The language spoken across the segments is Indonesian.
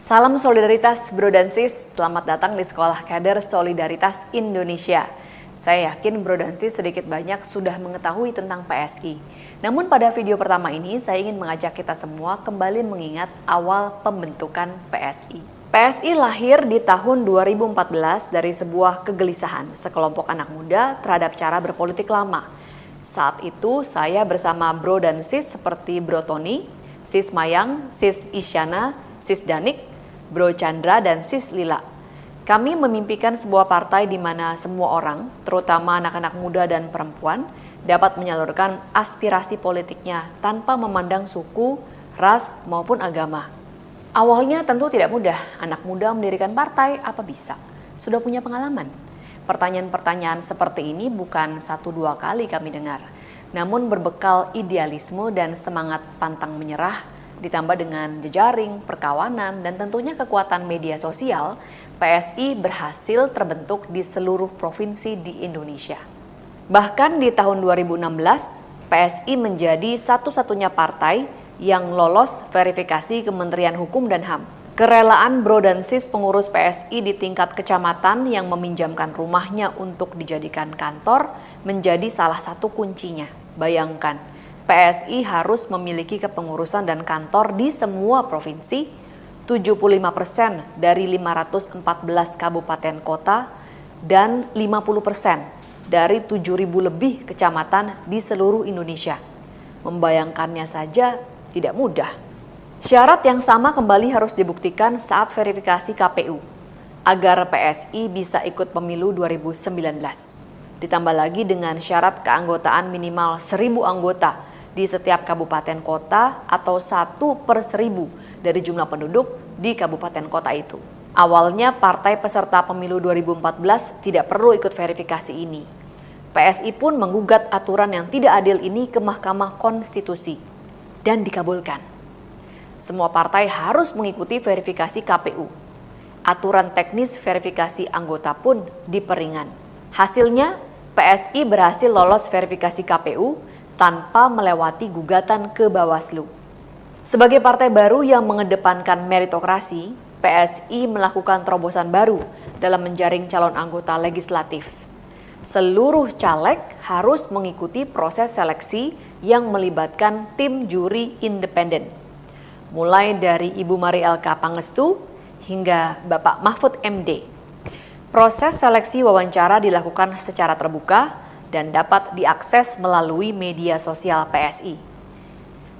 Salam solidaritas bro dan sis, selamat datang di Sekolah Kader Solidaritas Indonesia. Saya yakin bro dan sis sedikit banyak sudah mengetahui tentang PSI. Namun pada video pertama ini saya ingin mengajak kita semua kembali mengingat awal pembentukan PSI. PSI lahir di tahun 2014 dari sebuah kegelisahan sekelompok anak muda terhadap cara berpolitik lama. Saat itu saya bersama bro dan sis seperti bro Tony, sis Mayang, sis Isyana, sis Danik, Bro Chandra dan Sis Lila. Kami memimpikan sebuah partai di mana semua orang, terutama anak-anak muda dan perempuan, dapat menyalurkan aspirasi politiknya tanpa memandang suku, ras, maupun agama. Awalnya tentu tidak mudah, anak muda mendirikan partai apa bisa? Sudah punya pengalaman? Pertanyaan-pertanyaan seperti ini bukan 1-2 kali kami dengar, namun berbekal idealisme dan semangat pantang menyerah, ditambah dengan jejaring, perkawanan, dan tentunya kekuatan media sosial, PSI berhasil terbentuk di seluruh provinsi di Indonesia. Bahkan di tahun 2016, PSI menjadi satu-satunya partai yang lolos verifikasi Kementerian Hukum dan HAM. Kerelaan bro dan sis pengurus PSI di tingkat kecamatan yang meminjamkan rumahnya untuk dijadikan kantor menjadi salah satu kuncinya. Bayangkan, PSI harus memiliki kepengurusan dan kantor di semua provinsi, 75% dari 514 kabupaten kota, dan 50% dari 7.000 lebih kecamatan di seluruh Indonesia. Membayangkannya saja tidak mudah. Syarat yang sama kembali harus dibuktikan saat verifikasi KPU, agar PSI bisa ikut pemilu 2019. Ditambah lagi dengan syarat keanggotaan minimal 1.000 anggota, di setiap kabupaten kota atau 1/1000 dari jumlah penduduk di kabupaten kota itu. Awalnya partai peserta pemilu 2014 tidak perlu ikut verifikasi ini. PSI pun menggugat aturan yang tidak adil ini ke Mahkamah Konstitusi dan dikabulkan. Semua partai harus mengikuti verifikasi KPU. Aturan teknis verifikasi anggota pun diperingan. Hasilnya PSI berhasil lolos verifikasi KPU tanpa melewati gugatan ke Bawaslu. Sebagai partai baru yang mengedepankan meritokrasi, PSI melakukan terobosan baru dalam menjaring calon anggota legislatif. Seluruh caleg harus mengikuti proses seleksi yang melibatkan tim juri independen. Mulai dari Ibu Mari Elka Pangestu hingga Bapak Mahfud MD. Proses seleksi wawancara dilakukan secara terbuka dan dapat diakses melalui media sosial PSI.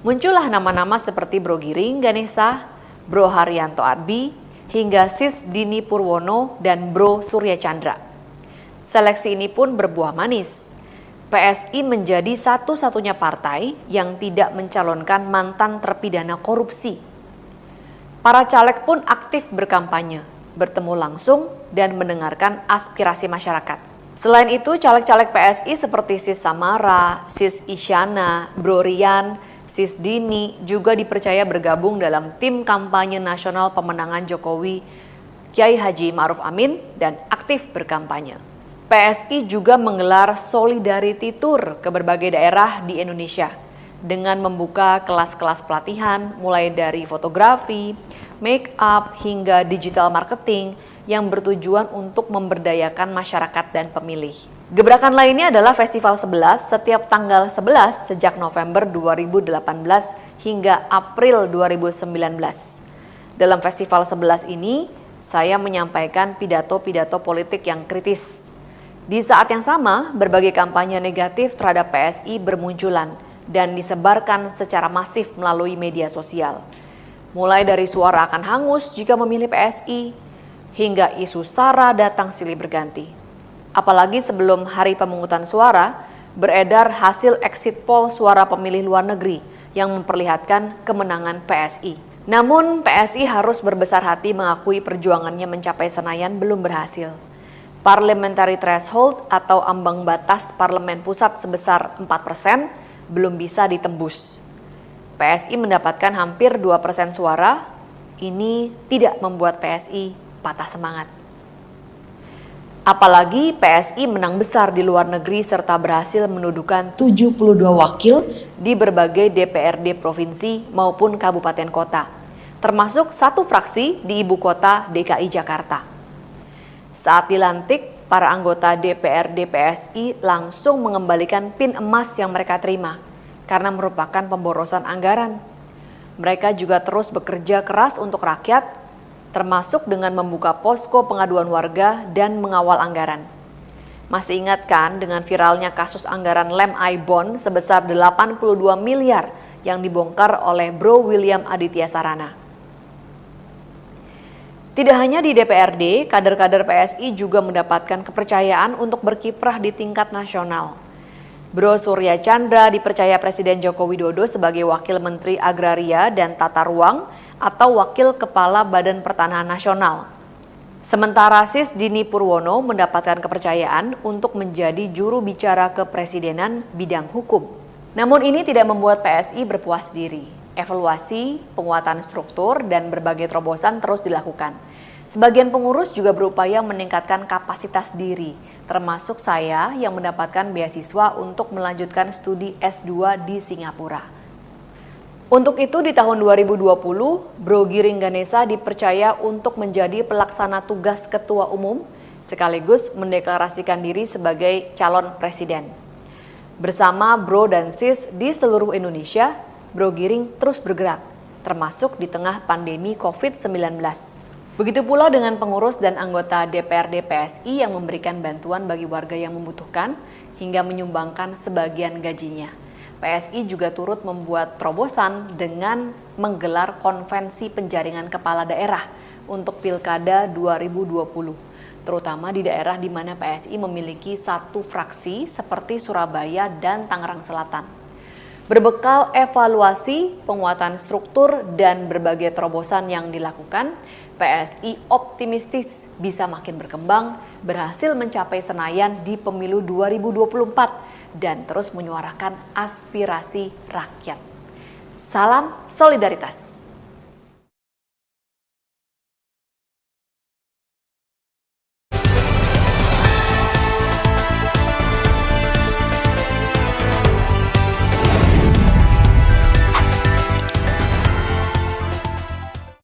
Muncullah nama-nama seperti Bro Giring Ganesha, Bro Haryanto Arbi, hingga Sis Dini Purwono dan Bro Surya Chandra. Seleksi ini pun berbuah manis. PSI menjadi satu-satunya partai yang tidak mencalonkan mantan terpidana korupsi. Para caleg pun aktif berkampanye, bertemu langsung dan mendengarkan aspirasi masyarakat. Selain itu, caleg-caleg PSI seperti Sis Samara, Sis Isyana, Bro Rian, Sis Dini juga dipercaya bergabung dalam tim kampanye nasional pemenangan Jokowi, Kiai Haji Ma'ruf Amin, dan aktif berkampanye. PSI juga menggelar Solidarity Tour ke berbagai daerah di Indonesia dengan membuka kelas-kelas pelatihan mulai dari fotografi, make up, hingga digital marketing yang bertujuan untuk memberdayakan masyarakat dan pemilih. Gebrakan lainnya adalah Festival 11 setiap tanggal 11 sejak November 2018 hingga April 2019. Dalam Festival 11 ini, saya menyampaikan pidato-pidato politik yang kritis. Di saat yang sama, berbagai kampanye negatif terhadap PSI bermunculan dan disebarkan secara masif melalui media sosial. Mulai dari suara akan hangus jika memilih PSI, hingga isu SARA datang silih berganti. Apalagi sebelum hari pemungutan suara, beredar hasil exit poll suara pemilih luar negeri yang memperlihatkan kemenangan PSI. Namun PSI harus berbesar hati mengakui perjuangannya mencapai Senayan belum berhasil. Parliamentary threshold atau ambang batas parlemen pusat sebesar 4% belum bisa ditembus. PSI mendapatkan hampir 2% suara, ini tidak membuat PSI patah semangat. Apalagi PSI menang besar di luar negeri serta berhasil mendudukan 72 wakil di berbagai DPRD provinsi maupun kabupaten kota. termasuk satu fraksi di ibu kota DKI Jakarta. Saat dilantik, para anggota DPRD PSI langsung mengembalikan PIN emas yang mereka terima karena merupakan pemborosan anggaran. Mereka juga terus bekerja keras untuk rakyat, termasuk dengan membuka posko pengaduan warga dan mengawal anggaran. Masih ingat kan dengan viralnya kasus anggaran lem I-Bond sebesar 82 miliar yang dibongkar oleh Bro William Aditya Sarana. Tidak hanya di DPRD, kader-kader PSI juga mendapatkan kepercayaan untuk berkiprah di tingkat nasional. Bro Surya Chandra dipercaya Presiden Joko Widodo sebagai Wakil Menteri Agraria dan Tata Ruang atau Wakil Kepala Badan Pertanahan Nasional. Sementara Sis Dini Purwono mendapatkan kepercayaan untuk menjadi juru bicara kepresidenan bidang hukum. Namun ini tidak membuat PSI berpuas diri. Evaluasi, penguatan struktur, dan berbagai terobosan terus dilakukan. Sebagian pengurus juga berupaya meningkatkan kapasitas diri, termasuk saya yang mendapatkan beasiswa untuk melanjutkan studi S2 di Singapura. Untuk itu di tahun 2020, Bro Giring Ganesa dipercaya untuk menjadi pelaksana tugas Ketua Umum, sekaligus mendeklarasikan diri sebagai calon presiden. Bersama Bro dan Sis di seluruh Indonesia, Bro Giring terus bergerak, termasuk di tengah pandemi COVID-19. Begitu pula dengan pengurus dan anggota DPRD PSI yang memberikan bantuan bagi warga yang membutuhkan hingga menyumbangkan sebagian gajinya. PSI juga turut membuat terobosan dengan menggelar konvensi penjaringan kepala daerah untuk Pilkada 2020, terutama di daerah di mana PSI memiliki satu fraksi seperti Surabaya dan Tangerang Selatan. Berbekal evaluasi, penguatan struktur, dan berbagai terobosan yang dilakukan, PSI optimistis bisa makin berkembang, berhasil mencapai senayan di pemilu 2024 dan terus menyuarakan aspirasi rakyat. Salam solidaritas.